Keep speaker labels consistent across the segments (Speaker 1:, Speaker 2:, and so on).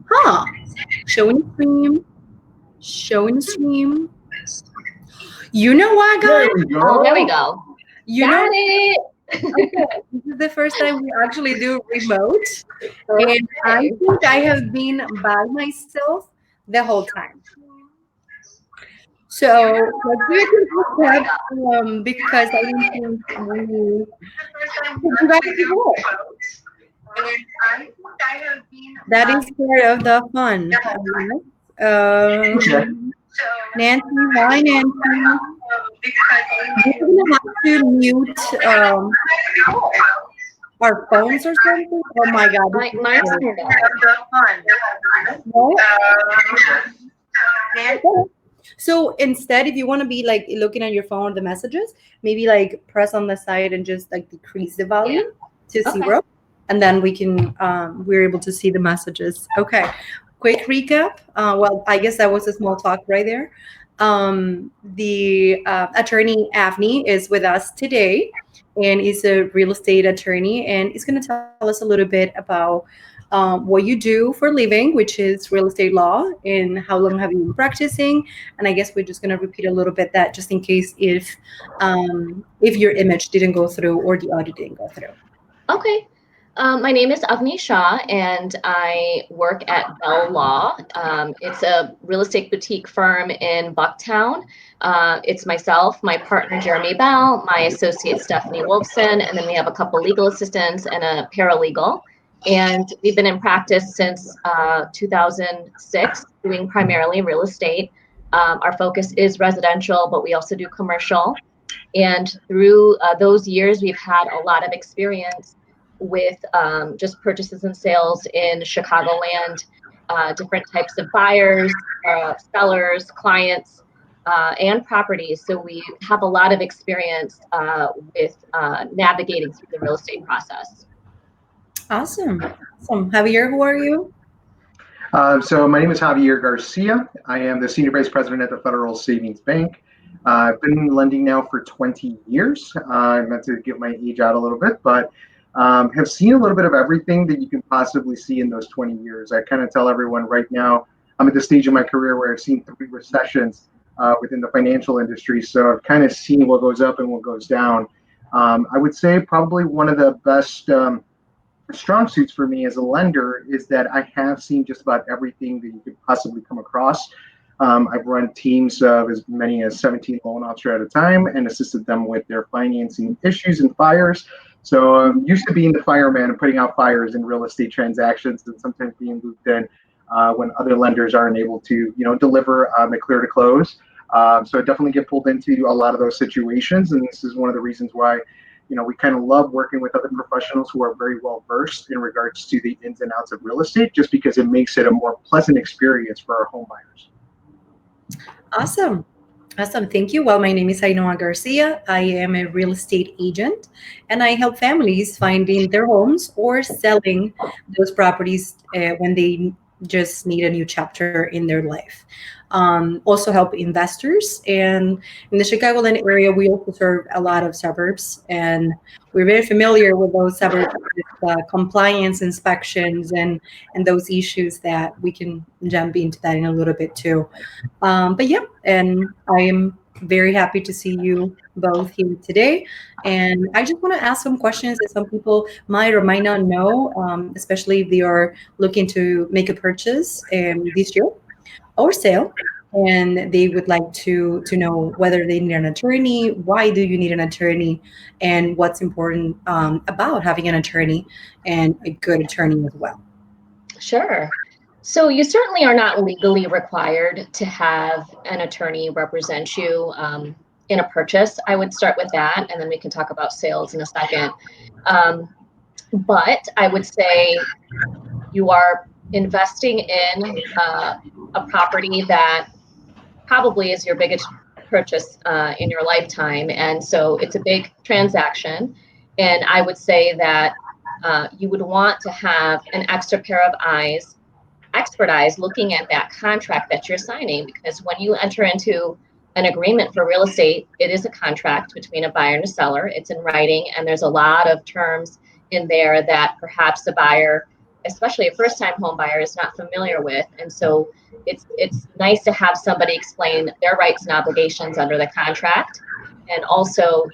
Speaker 1: Huh. Showing stream. Showing stream. You know what, guys?
Speaker 2: There we go.
Speaker 3: Oh, there we go.
Speaker 1: You
Speaker 3: Got
Speaker 1: know,
Speaker 3: it.
Speaker 1: okay, this is the first time we actually do remote, and I think I have been by myself the whole time. So let's do it in step, because I don't think we you guys do it. That is part of the fun.
Speaker 2: Okay.
Speaker 1: Nancy, why Nancy? We're gonna have to mute our phones or something. Oh my god. This is
Speaker 3: Mine's
Speaker 1: great.
Speaker 3: no.
Speaker 1: No? So instead, if you want to be like looking at your phone, the messages, maybe like press on the side and just like decrease the volume to
Speaker 3: Okay.
Speaker 1: 0, and then we're able to see the messages. Okay, quick recap. Well, I guess that was a small talk right there. The attorney Avni is with us today, and he's a real estate attorney, and he's going to tell us a little bit about what you do for a living, which is real estate law, and how long have you been practicing. And I guess we're just going to repeat a little bit that just in case if your image didn't go through or the audio didn't go through.
Speaker 3: Okay. My name is Avni Shah, and I work at Bell Law. It's a real estate boutique firm in Bucktown. It's myself, my partner Jeremy Bell, my associate Stephanie Wolfson, and then we have a couple legal assistants and a paralegal. And we've been in practice since 2006, doing primarily real estate. Our focus is residential, but we also do commercial. And through those years, we've had a lot of experience with just purchases and sales in Chicagoland, different types of buyers, sellers, clients, and properties. So we have a lot of experience with navigating through the real estate process.
Speaker 1: Awesome. Javier, who are you?
Speaker 2: So my name is Javier Garcia. I am the Senior Vice President at the Federal Savings Bank. I've been lending now for 20 years. I meant to get my age out a little bit, but have seen a little bit of everything that you can possibly see in those 20 years. I kind of tell everyone right now, I'm at the stage of my career where I've seen 3 recessions within the financial industry. So I've kind of seen what goes up and what goes down. I would say probably one of the best strong suits for me as a lender is that I have seen just about everything that you could possibly come across. I've run teams of as many as 17 loan officers at a time and assisted them with their financing issues and fires. So I'm used to being the fireman and putting out fires in real estate transactions, and sometimes being looped in when other lenders aren't able to, deliver a clear to close. So I definitely get pulled into a lot of those situations, and this is one of the reasons why we kind of love working with other professionals who are very well versed in regards to the ins and outs of real estate, just because it makes it a more pleasant experience for our home buyers.
Speaker 1: Awesome. Thank you. Well, my name is Javier Garcia. I am a real estate agent, and I help families finding their homes or selling those properties when they just need a new chapter in their life. Also help investors, and in the Chicagoland area, we also serve a lot of suburbs, and we're very familiar with those suburbs with compliance inspections and those issues that we can jump into that in a little bit too. But yeah, and I am very happy to see you both here today. And I just want to ask some questions that some people might or might not know, especially if they are looking to make a purchase this year or sale, and they would like to know whether they need an attorney, why do you need an attorney, and what's important about having an attorney and a good attorney as well.
Speaker 3: Sure. So you certainly are not legally required to have an attorney represent you in a purchase. I would start with that, and then we can talk about sales in a second. But I would say you are investing in a property that probably is your biggest purchase in your lifetime. And so it's a big transaction. And I would say that you would want to have an extra pair of expert eyes looking at that contract that you're signing, because when you enter into an agreement for real estate, it is a contract between a buyer and a seller. It's in writing, and there's a lot of terms in there that perhaps the buyer, especially a first-time home buyer, is not familiar with. And so it's nice to have somebody explain their rights and obligations under the contract, and also,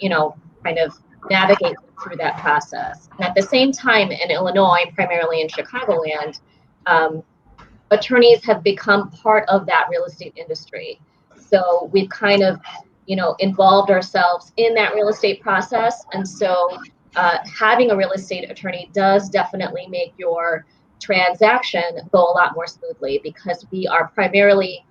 Speaker 3: kind of navigate through that process. And at the same time, in Illinois, primarily in Chicagoland, attorneys have become part of that real estate industry. So we've kind of, involved ourselves in that real estate process. And so having a real estate attorney does definitely make your transaction go a lot more smoothly, because we are primarily,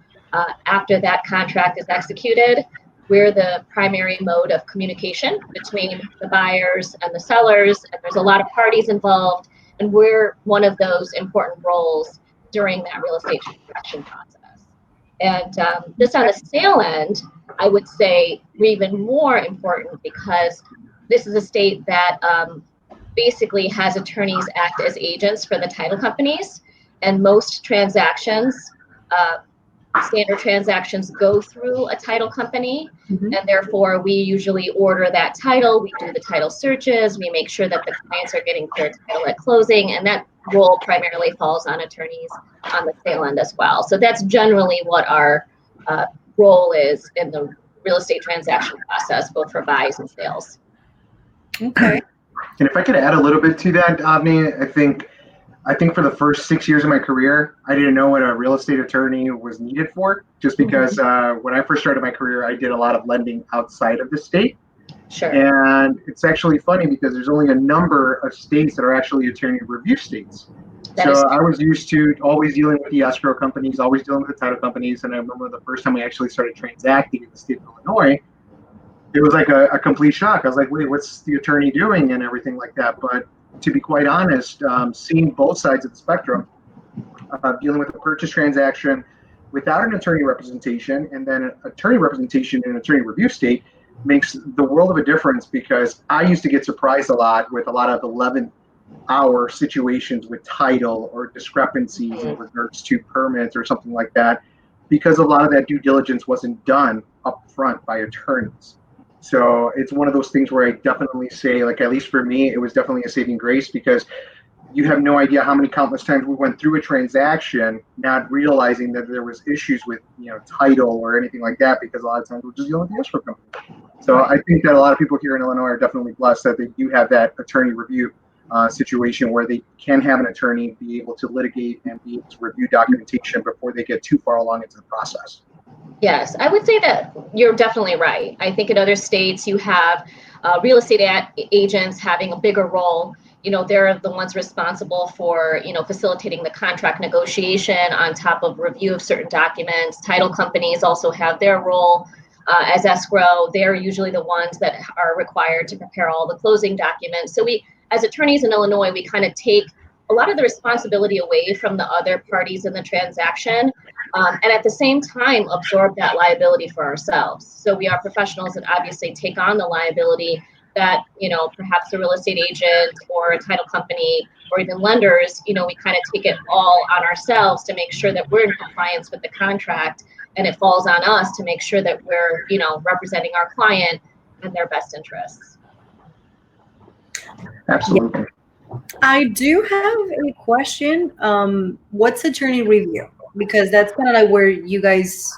Speaker 3: after that contract is executed, we're the primary mode of communication between the buyers and the sellers, and there's a lot of parties involved, and we're one of those important roles during that real estate transaction process. And just on the sale end, I would say we're even more important, because this is a state that basically has attorneys act as agents for the title companies, and most transactions, standard transactions, go through a title company, and therefore we usually order that title, we do the title searches, we make sure that the clients are getting clear title at closing, and that role primarily falls on attorneys on the sale end as well. So that's generally what our role is in the real estate transaction process, both for buys and sales.
Speaker 1: Okay.
Speaker 2: And if I could add a little bit to that, Avni, I think for the first 6 years of my career, I didn't know what a real estate attorney was needed for, just because when I first started my career, I did a lot of lending outside of the state.
Speaker 3: Sure.
Speaker 2: And it's actually funny because there's only a number of states that are actually attorney review states. So I was used to always dealing with the escrow companies, always dealing with the title companies. And I remember the first time we actually started transacting in the state of Illinois, it was like a complete shock. I was like, wait, what's the attorney doing and everything like that? But to be quite honest, seeing both sides of the spectrum, dealing with a purchase transaction without an attorney representation, and then an attorney representation in an attorney review state, makes the world of a difference, because I used to get surprised a lot with a lot of 11-hour situations with title or discrepancies in regards to permits or something like that, because a lot of that due diligence wasn't done up front by attorneys. So it's one of those things where I definitely say, like, at least for me, it was definitely a saving grace, because you have no idea how many countless times we went through a transaction not realizing that there was issues with, title or anything like that, because a lot of times we're just dealing with the escrow company. So I think that a lot of people here in Illinois are definitely blessed that they do have that attorney review situation where they can have an attorney be able to litigate and be able to review documentation before they get too far along into the process.
Speaker 3: Yes, I would say that you're definitely right. I think in other states you have real estate agents having a bigger role. They're the ones responsible for, facilitating the contract negotiation on top of review of certain documents. Title companies also have their role as escrow. They're usually the ones that are required to prepare all the closing documents. So we, as attorneys in Illinois, we kind of take a lot of the responsibility away from the other parties in the transaction, and at the same time absorb that liability for ourselves. So we are professionals that obviously take on the liability that, perhaps a real estate agent or a title company or even lenders, we kind of take it all on ourselves to make sure that we're in compliance with the contract, and it falls on us to make sure that we're, representing our client in their best interests.
Speaker 2: Absolutely.
Speaker 1: I do have a question. What's attorney review? Because that's kind of like where you guys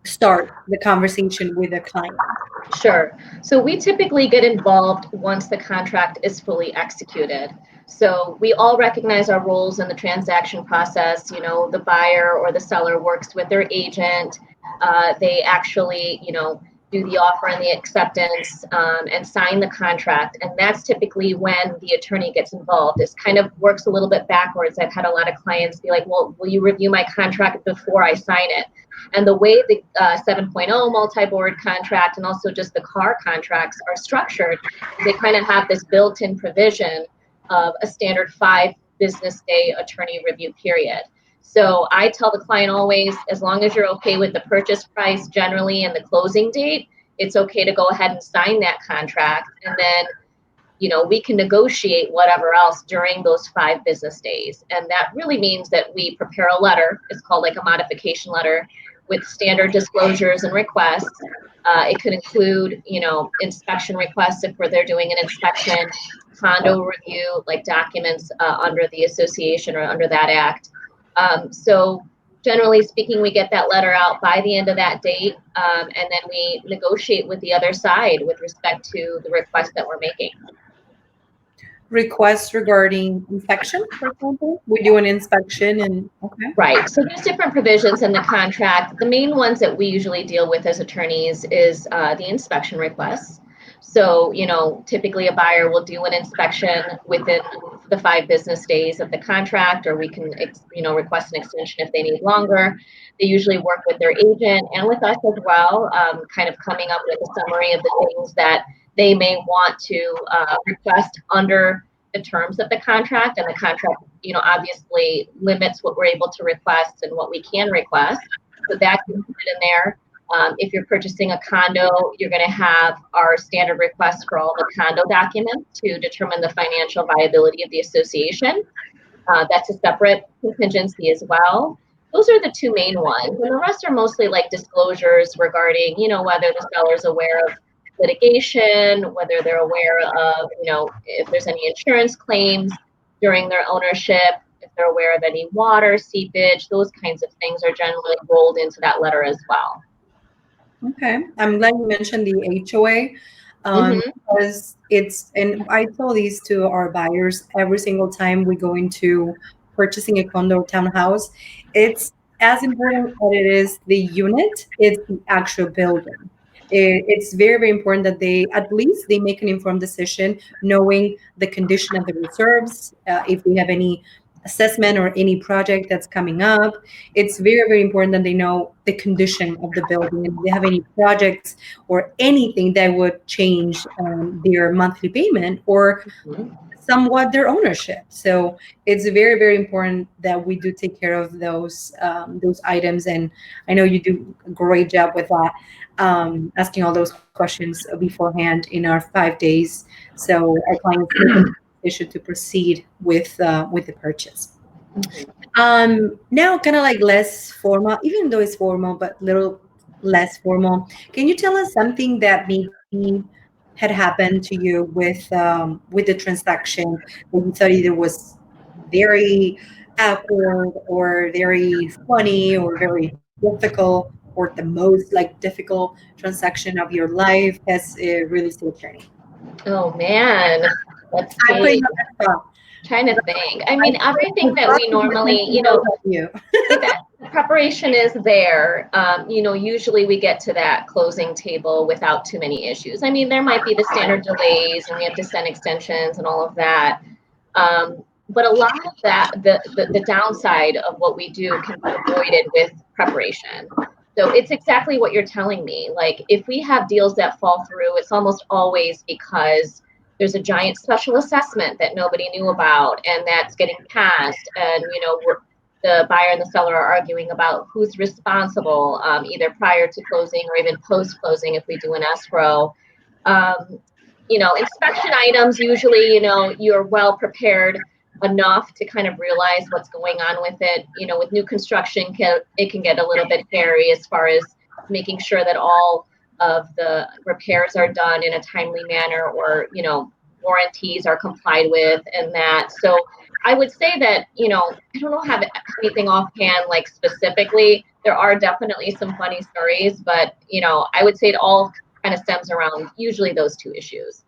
Speaker 1: start the conversation with a client.
Speaker 3: Sure. So we typically get involved once the contract is fully executed. So we all recognize our roles in the transaction process. The buyer or the seller works with their agent. They actually, do the offer and the acceptance, and sign the contract. And that's typically when the attorney gets involved. This kind of works a little bit backwards. I've had a lot of clients be like, well, will you review my contract before I sign it? And the way the 7.0 multi-board contract and also just the car contracts are structured, they kind of have this built-in provision of a standard 5 business day attorney review period. So I tell the client always, as long as you're okay with the purchase price generally and the closing date, it's okay to go ahead and sign that contract. And then, we can negotiate whatever else during those 5 business days. And that really means that we prepare a letter. It's called like a modification letter. with standard disclosures and requests. It could include, inspection requests if they're doing an inspection, condo review, like documents under the association or under that act. So generally speaking, we get that letter out by the end of that date, and then we negotiate with the other side with respect to the request that we're making.
Speaker 1: Requests regarding inspection, for example? We do an inspection and okay.
Speaker 3: Right. So there's different provisions in the contract. The main ones that we usually deal with as attorneys is the inspection requests. So, typically a buyer will do an inspection within the 5 business days of the contract, or we can, request an extension if they need longer. They usually work with their agent and with us as well, kind of coming up with a summary of the things that they may want to request under the terms of the contract, and the contract, obviously limits what we're able to request and what we can request. So that can fit in there. If you're purchasing a condo, you're going to have our standard request for all the condo documents to determine the financial viability of the association. That's a separate contingency as well. Those are the 2 main ones. And the rest are mostly like disclosures regarding, whether the seller's aware of litigation, whether they're aware of, if there's any insurance claims during their ownership, if they're aware of any water seepage, those kinds of things are generally rolled into that letter as well.
Speaker 1: Okay, I'm glad you mentioned the HOA, because and I tell these to our buyers every single time we go into purchasing a condo or townhouse. It's as important as it is the unit, it's the actual building. It's very, very important that they at least they make an informed decision, knowing the condition of the reserves, if they have any assessment or any project that's coming up. It's very, very important that they know the condition of the building and if they have any projects or anything that would change their monthly payment or somewhat their ownership. So it's very, very important that we do take care of those items. And I know you do a great job with that, asking all those questions beforehand in our 5 days, so our clients make a decision to proceed with the purchase. Now, kind of like less formal, even though it's formal, but little less formal. Can you tell us something that maybe had happened to you with the transaction that you thought either was very awkward or very funny or very difficult or the most like difficult transaction of your life as a real estate attorney?
Speaker 3: Oh man, let's
Speaker 1: I put you
Speaker 3: see.
Speaker 1: on the spot.
Speaker 3: Trying to think. I
Speaker 1: I
Speaker 3: mean, everything
Speaker 1: would
Speaker 3: that
Speaker 1: love
Speaker 3: we
Speaker 1: to hear
Speaker 3: normally,
Speaker 1: something else of you.
Speaker 3: that preparation is there. Usually we get to that closing table without too many issues. I mean, there might be the standard delays and we have to send extensions and all of that. But a lot of that, the downside of what we do can be avoided with preparation. So it's exactly what you're telling me. Like if we have deals that fall through, it's almost always because there's a giant special assessment that nobody knew about and that's getting passed. And, the buyer and the seller are arguing about who's responsible, either prior to closing or even post closing if we do an escrow. Inspection items, usually, you're well prepared enough to kind of realize what's going on with it. With new construction, it can get a little bit hairy as far as making sure that all of the repairs are done in a timely manner or, warranties are complied with and that. So I would say that, I don't know have anything offhand, like specifically. There are definitely some funny stories, but, I would say it all kind of stems around usually those 2 issues.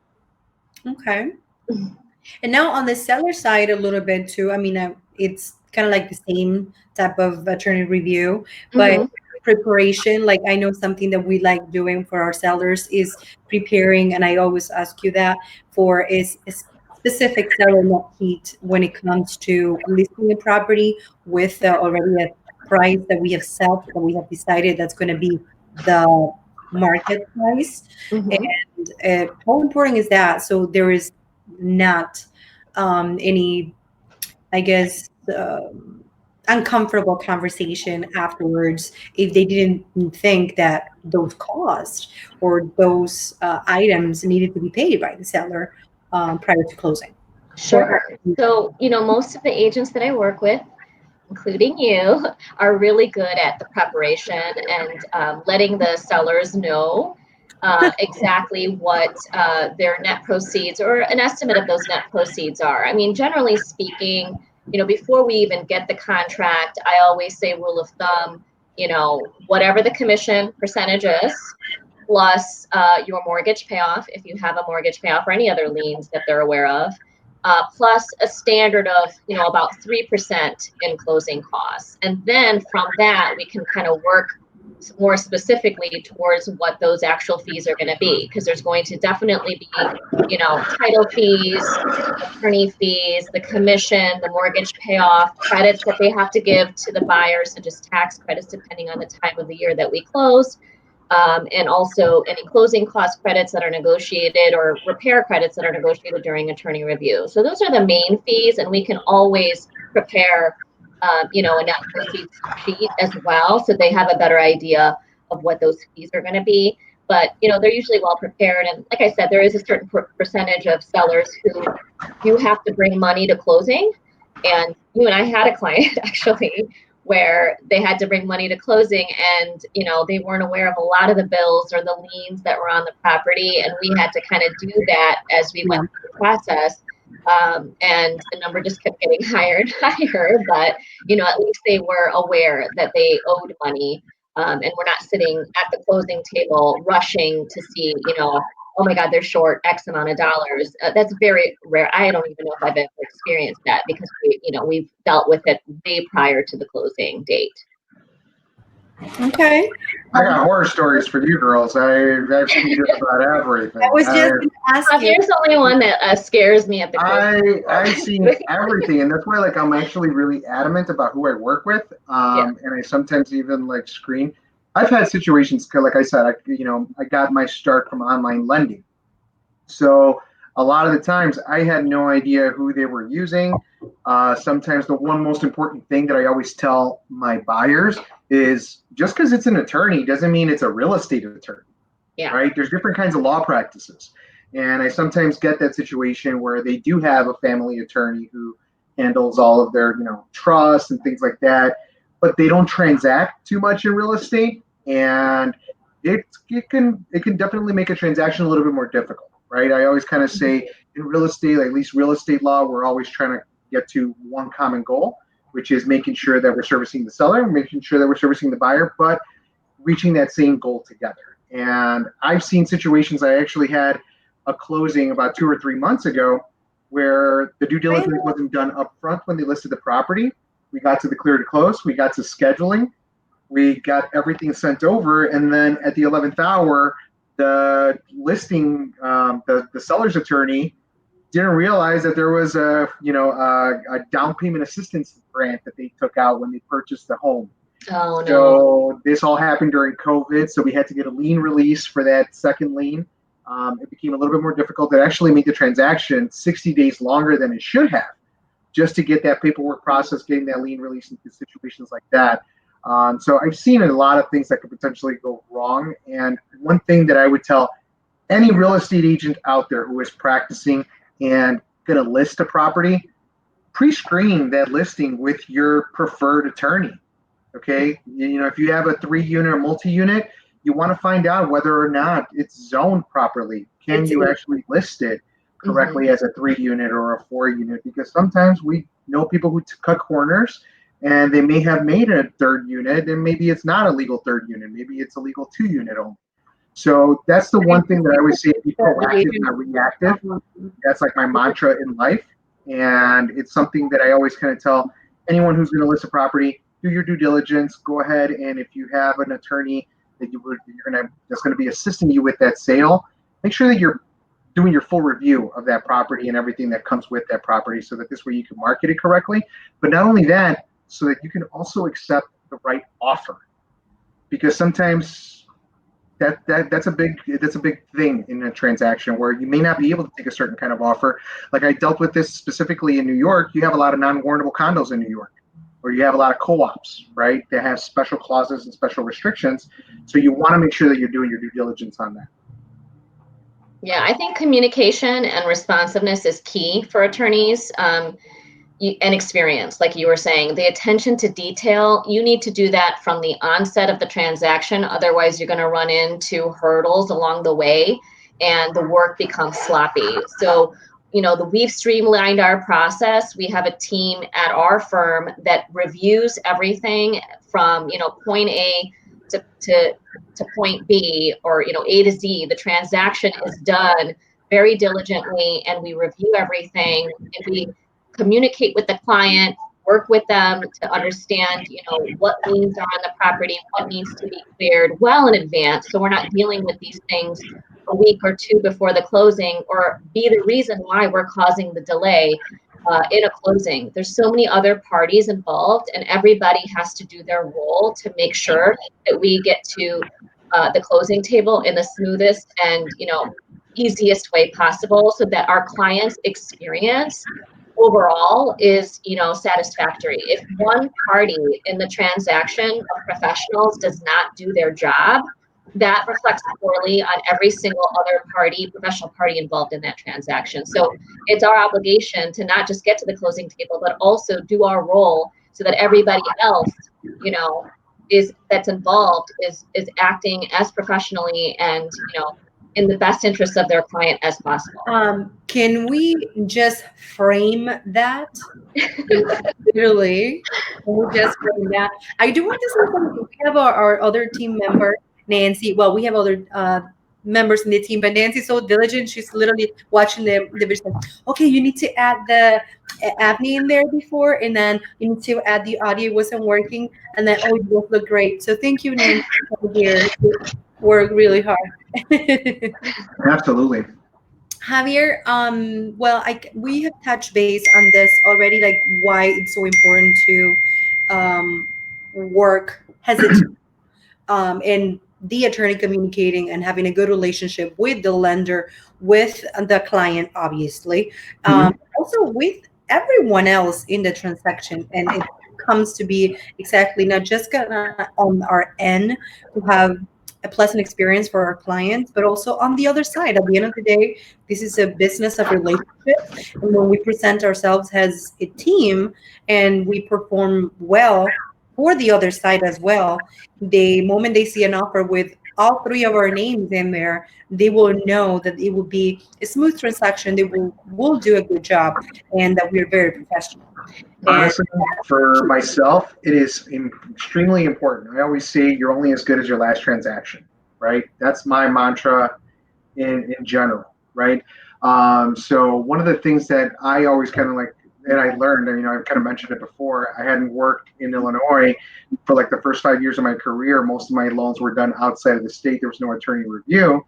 Speaker 1: Okay. And now on the seller side, a little bit too. I mean, it's kind of like the same type of attorney review, but preparation. Like I know something that we like doing for our sellers is preparing, and I always ask you that for is a specific seller net heat when it comes to listing a property with already a price that we have set that we have decided that's going to be the market price. And how important is that? So there is not any, I guess, uncomfortable conversation afterwards if they didn't think that those costs or those items needed to be paid by the seller prior to closing.
Speaker 3: Sure. So, most of the agents that I work with, including you, are really good at the preparation and letting the sellers know exactly what their net proceeds or an estimate of those net proceeds are. I mean, generally speaking, before we even get the contract, I always say rule of thumb, whatever the commission percentage is, plus your mortgage payoff, if you have a mortgage payoff or any other liens that they're aware of, plus a standard of, about 3% in closing costs. And then from that, we can kind of work more specifically towards what those actual fees are going to be, because there's going to definitely be, title fees, attorney fees, the commission, the mortgage payoff, credits that they have to give to the buyers, such as tax credits, depending on the time of the year that we close. And also any closing cost credits that are negotiated or repair credits that are negotiated during attorney review. So those are the main fees, and we can always prepare, a net proceeds sheet as well, so they have a better idea of what those fees are going to be. But they're usually well prepared, and like I said, there is a certain percentage of sellers who do have to bring money to closing. And you and I had a client actually where they had to bring money to closing, and they weren't aware of a lot of the bills or the liens that were on the property, and we had to kind of do that as we went through the process. And the number just kept getting higher and higher, but at least they were aware that they owed money, and we're not sitting at the closing table rushing to see, oh my God, they're short X amount of dollars. That's very rare. I don't even know if I've ever experienced that, because we've dealt with it way prior to the closing date.
Speaker 1: Okay.
Speaker 2: I got horror stories for you girls. I've seen just about everything.
Speaker 1: I was just going to ask you.
Speaker 3: Here's the only one that scares me at the closing.
Speaker 2: I've seen everything, and that's why I'm actually really adamant about who I work with. And I sometimes even screen. I've had situations, like I said, I got my start from online lending. So a lot of the times I had no idea who they were using. Sometimes the one most important thing that I always tell my buyers is, just because it's an attorney doesn't mean it's a real estate attorney.
Speaker 3: Yeah.
Speaker 2: Right? There's different kinds of law practices. And I sometimes get that situation where they do have a family attorney who handles all of their, trusts and things like that, but they don't transact too much in real estate. And it can definitely make a transaction a little bit more difficult, right? I always kind of say in real estate, at least real estate law, we're always trying to get to one common goal, which is making sure that we're servicing the seller, making sure that we're servicing the buyer, but reaching that same goal together. And I've seen situations. I actually had a closing about 2 or 3 months ago where the due diligence wasn't done up front when they listed the property. We got to the clear to close. We got to scheduling. We got everything sent over. And then at the 11th hour, the listing, the seller's attorney didn't realize that there was a down payment assistance grant that they took out when they purchased the home.
Speaker 3: Oh, no.
Speaker 2: So this all happened during COVID. So we had to get a lien release for that second lien. It became a little bit more difficult. It actually made the transaction 60 days longer than it should have, just to get that paperwork process, getting that lien release into situations like that. So I've seen a lot of things that could potentially go wrong. And one thing that I would tell any real estate agent out there who is practicing and going to list a property, pre-screen that listing with your preferred attorney. Okay, if you have a 3-unit or multi-unit, you want to find out whether or not it's zoned properly. Can you actually list it correctly as a 3-unit or a 4-unit? Because sometimes we know people who cut corners, and they may have made a 3rd unit, and maybe it's not a legal 3rd unit. Maybe it's a legal 2-unit only. So that's the one thing that I always say: be proactive, not reactive. That's like my mantra in life, and it's something that I always kind of tell anyone who's going to list a property: do your due diligence. Go ahead, and if you have an attorney that that's going to be assisting you with that sale, make sure that you're doing your full review of that property and everything that comes with that property, so that this way you can market it correctly. But not only that, so that you can also accept the right offer, because sometimes that's a big thing in a transaction where you may not be able to take a certain kind of offer. Like I dealt with this specifically in New York. You have a lot of non-warrantable condos in New York, or you have a lot of co-ops, right? That have special clauses and special restrictions. So you want to make sure that you're doing your due diligence on that.
Speaker 3: Yeah, I think communication and responsiveness is key for attorneys. and experience, like you were saying, the attention to detail. You need to do that from the onset of the transaction. Otherwise, you're going to run into hurdles along the way and the work becomes sloppy. So, we've streamlined our process. We have a team at our firm that reviews everything from, point A to point B, or, A to Z. The transaction is done very diligently, and we review everything, and we communicate with the client, work with them to understand, what liens are on the property, what needs to be cleared well in advance. So we're not dealing with these things a week or two before the closing, or be the reason why we're causing the delay in a closing. There's so many other parties involved, and everybody has to do their role to make sure that we get to the closing table in the smoothest and, easiest way possible, so that our clients' experience overall is, satisfactory. If one party in the transaction of professionals does not do their job, that reflects poorly on every single other party, professional party involved in that transaction. So it's our obligation to not just get to the closing table, but also do our role so that everybody else, that's involved is acting as professionally and, in the best interest of their client as possible.
Speaker 1: Can we just frame that? Literally, can we just frame that? I do want to say something. We have our other team member, Nancy. Well, we have other members in the team, but Nancy's so diligent. She's literally watching the video. Okay, you need to add the Avni in there before, and then you need to add the audio wasn't working, and then oh, you both look great. So thank you, Nancy, for here. Work really hard.
Speaker 2: Absolutely.
Speaker 1: Javier, well, we have touched base on this already, like why it's so important to work hesitant and the attorney communicating and having a good relationship with the lender, with the client, obviously, also with everyone else in the transaction. And it comes to be exactly not just gonna on our end to have a pleasant experience for our clients, but also on the other side. At the end of the day, this is a business of relationships. And when we present ourselves as a team and we perform well for the other side as well, the moment they see an offer with all three of our names in there, they will know that it will be a smooth transaction. They will do a good job, and that we're very professional. And
Speaker 2: Honestly, for myself, it is extremely important. I always say you're only as good as your last transaction, right? That's my mantra in general, right? So one of the things that I always kind of like, and I learned, and I've kind of mentioned it before, I hadn't worked in Illinois for like the first 5 years of my career. Most of my loans were done outside of the state. There was no attorney review.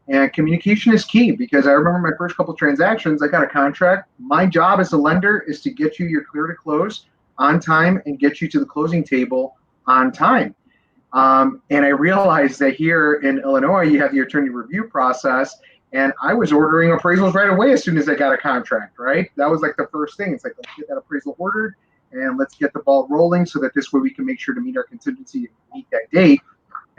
Speaker 2: And communication is key, because I remember my first couple transactions, I got a contract. My job as a lender is to get you your clear to close on time and get you to the closing table on time. And I realized that here in Illinois, you have the attorney review process, and I was ordering appraisals right away as soon as I got a contract, right? That was like the first thing. It's like, let's get that appraisal ordered and let's get the ball rolling so that this way we can make sure to meet our contingency and meet that date.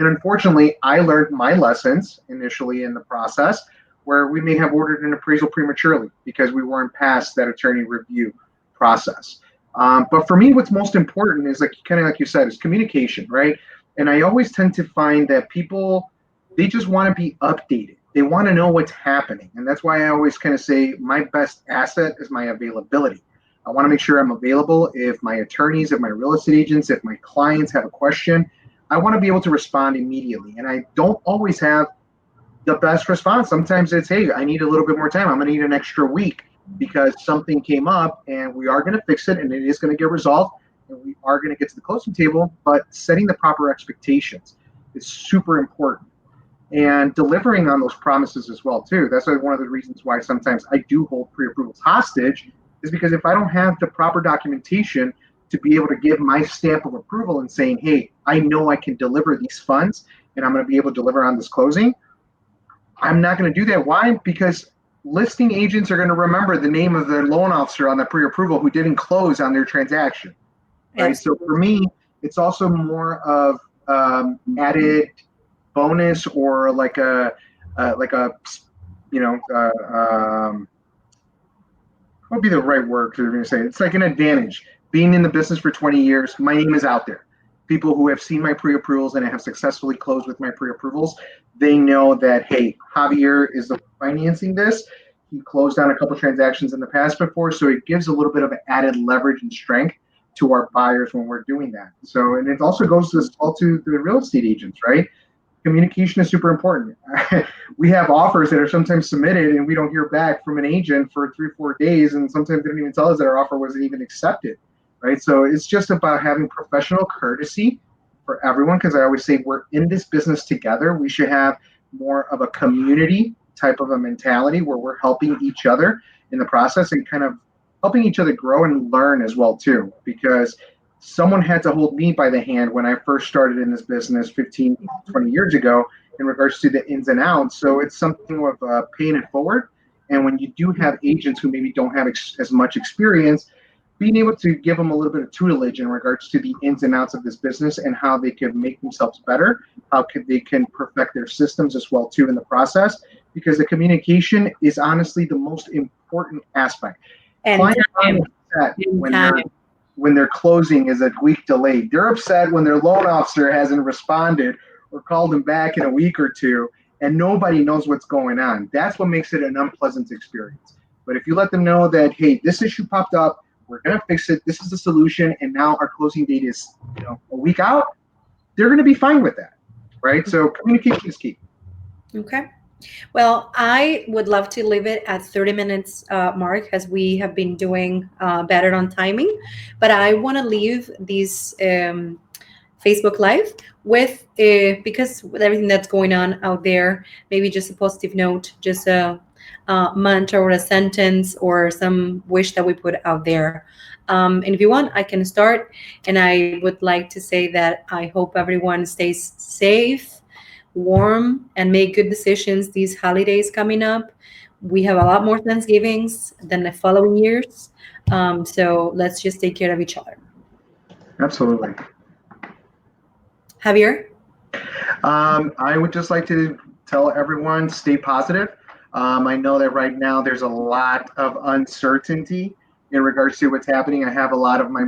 Speaker 2: And unfortunately, I learned my lessons initially in the process, where we may have ordered an appraisal prematurely because we weren't past that attorney review process. But for me, what's most important is, like kind of like you said, is communication, right? And I always tend to find that people, they just want to be updated. They want to know what's happening. And that's why I always kind of say my best asset is my availability. I want to make sure I'm available if my attorneys, if my real estate agents, if my clients have a question. I want to be able to respond immediately. And I don't always have the best response. Sometimes it's, hey, I need a little bit more time. I'm going to need an extra week because something came up, and we are going to fix it, and it is going to get resolved, and we are going to get to the closing table. But setting the proper expectations is super important, and delivering on those promises as well too. That's one of the reasons why sometimes I do hold pre-approvals hostage, is because if I don't have the proper documentation to be able to give my stamp of approval and saying, hey, I know I can deliver these funds and I'm going to be able to deliver on this closing, I'm not going to do that. Why? Because listing agents are going to remember the name of the loan officer on the pre-approval who didn't close on their transaction, right?
Speaker 1: absolutely.
Speaker 2: So for me, it's also more of added bonus, or like a you know what would be the right word to even say? It's like an advantage. Being in the business for 20 years, my name is out there. People who have seen my pre-approvals and have successfully closed with my pre-approvals, they know that, hey, Javier is the financing this. He closed down a couple transactions in the past before, so it gives a little bit of added leverage and strength to our buyers when we're doing that. So, and it also goes to all to the real estate agents, right? Communication is super important. We have offers that are sometimes submitted and we don't hear back from an agent for 3 or 4 days, and sometimes they don't even tell us that our offer wasn't even accepted, right? So it's just about having professional courtesy for everyone, because I always say we're in this business together. We should have more of a community type of a mentality where we're helping each other in the process and kind of helping each other grow and learn as well too, because someone had to hold me by the hand when I first started in this business 15, 20 years ago in regards to the ins and outs. So it's something of paying it forward. And when you do have agents who maybe don't have as much experience, being able to give them a little bit of tutelage in regards to the ins and outs of this business and how they can make themselves better, they can perfect their systems as well too in the process, because the communication is honestly the most important aspect.
Speaker 1: And
Speaker 2: Clients aren't
Speaker 1: time.
Speaker 2: upset
Speaker 1: And time.
Speaker 2: when their closing is a week delayed. They're upset when their loan officer hasn't responded or called them back in a week or two, and nobody knows what's going on. That's what makes it an unpleasant experience. But if you let them know that, hey, this issue popped up, we're gonna fix it, this is the solution, and now our closing date is, a week out, they're gonna be fine with that, right? So communication is key.
Speaker 1: Okay. Well, I would love to leave it at 30 minutes mark, as we have been doing better on timing. But I want to leave this Facebook Live with, because with everything that's going on out there, maybe just a positive note, just a mantra or a sentence or some wish that we put out there. And if you want, I can start. And I would like to say that I hope everyone stays safe, warm, and make good decisions these holidays coming up. We have a lot more Thanksgivings than the following years. So let's just take care of each other.
Speaker 2: Absolutely.
Speaker 1: Javier?
Speaker 2: I would just like to tell everyone, stay positive. I know that right now there's a lot of uncertainty in regards to what's happening. I have a lot of my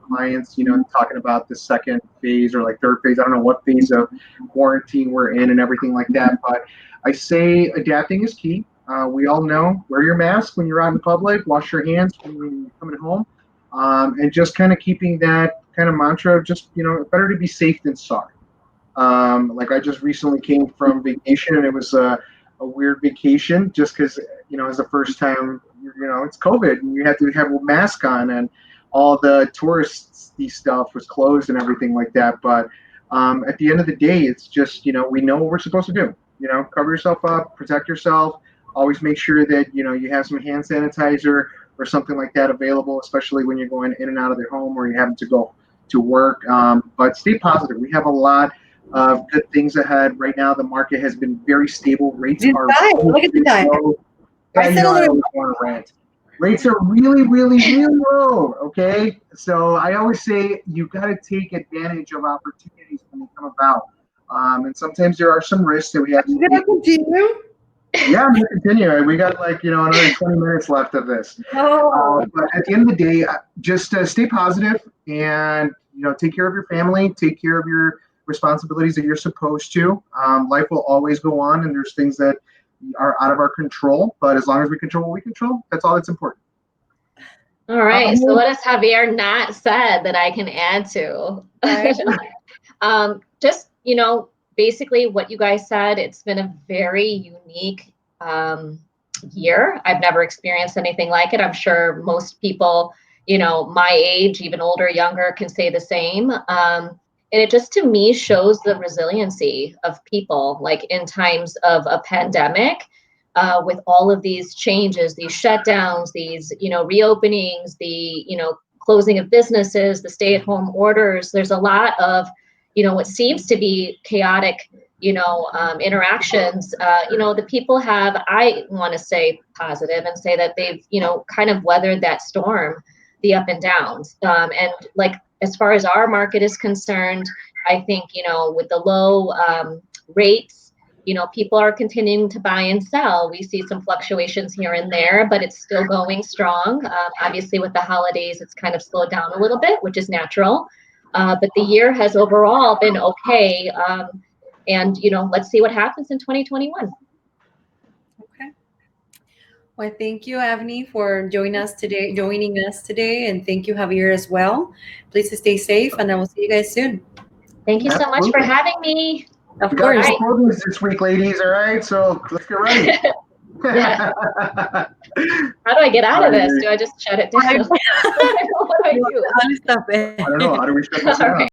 Speaker 2: clients, talking about the second phase or like third phase. I don't know what phase of quarantine we're in and everything like that. But I say adapting is key. We all know, wear your mask when you're out in public, wash your hands when you're coming home, and just kind of keeping that kind of mantra of just, better to be safe than sorry. Like I just recently came from vacation, and it was a weird vacation just because, it's the first time, it's COVID and you have to have a mask on, and all the touristy stuff was closed and everything like that. But at the end of the day, it's just, we know what we're supposed to do. Cover yourself up, protect yourself. Always make sure that, you have some hand sanitizer or something like that available, especially when you're going in and out of their home or you're having to go to work. But stay positive. We have a lot of good things ahead. Right now, the market has been very stable. Rates
Speaker 1: This
Speaker 2: are
Speaker 1: time,
Speaker 2: really,
Speaker 1: look at the
Speaker 2: really
Speaker 1: time.
Speaker 2: low.
Speaker 1: I
Speaker 2: Yeah,
Speaker 1: said a
Speaker 2: I
Speaker 1: little.
Speaker 2: always want to rant. Rates are really, really, really low. Okay, so I always say you got to take advantage of opportunities when they come about. And sometimes there are some risks that we have to
Speaker 1: I'm gonna
Speaker 2: take.
Speaker 1: continue.
Speaker 2: Yeah, I'm gonna continue. We got like another 20 minutes left of this.
Speaker 1: Oh,
Speaker 2: But at the end of the day, just stay positive and take care of your family, take care of your responsibilities that you're supposed to. Life will always go on, and there's things that are out of our control. But as long as we control what we control, that's all that's important.
Speaker 3: All right. So what has Javier not said that I can add to?
Speaker 1: right.
Speaker 3: Just, basically what you guys said, it's been a very unique year. I've never experienced anything like it. I'm sure most people, my age, even older, younger, can say the same. And it just, to me, shows the resiliency of people, like in times of a pandemic, with all of these changes, these shutdowns, these, reopenings, the, closing of businesses, the stay-at-home orders. There's a lot of, what seems to be chaotic, interactions. The people have, I want to say positive and say that they've, kind of weathered that storm, the up and downs. And like, as far as our market is concerned, I think, with the low rates, people are continuing to buy and sell. We see some fluctuations here and there, but it's still going strong. Obviously, with the holidays, it's kind of slowed down a little bit, which is natural. But the year has overall been okay. And let's see what happens in 2021.
Speaker 1: Okay. Well, thank you, Avni, for joining us today, and thank you, Javier, as well. Please stay safe, and I will see you guys soon.
Speaker 3: Thank you so much for
Speaker 2: Absolutely.
Speaker 3: having me.
Speaker 1: Of
Speaker 2: We got
Speaker 1: course.
Speaker 2: no closings this week, ladies. All right, so let's get ready.
Speaker 3: Yeah. How do I get out of this? Do I just shut it down?
Speaker 1: I
Speaker 3: What do I do?
Speaker 2: I don't know. How do we shut this
Speaker 3: All
Speaker 2: down?
Speaker 3: right.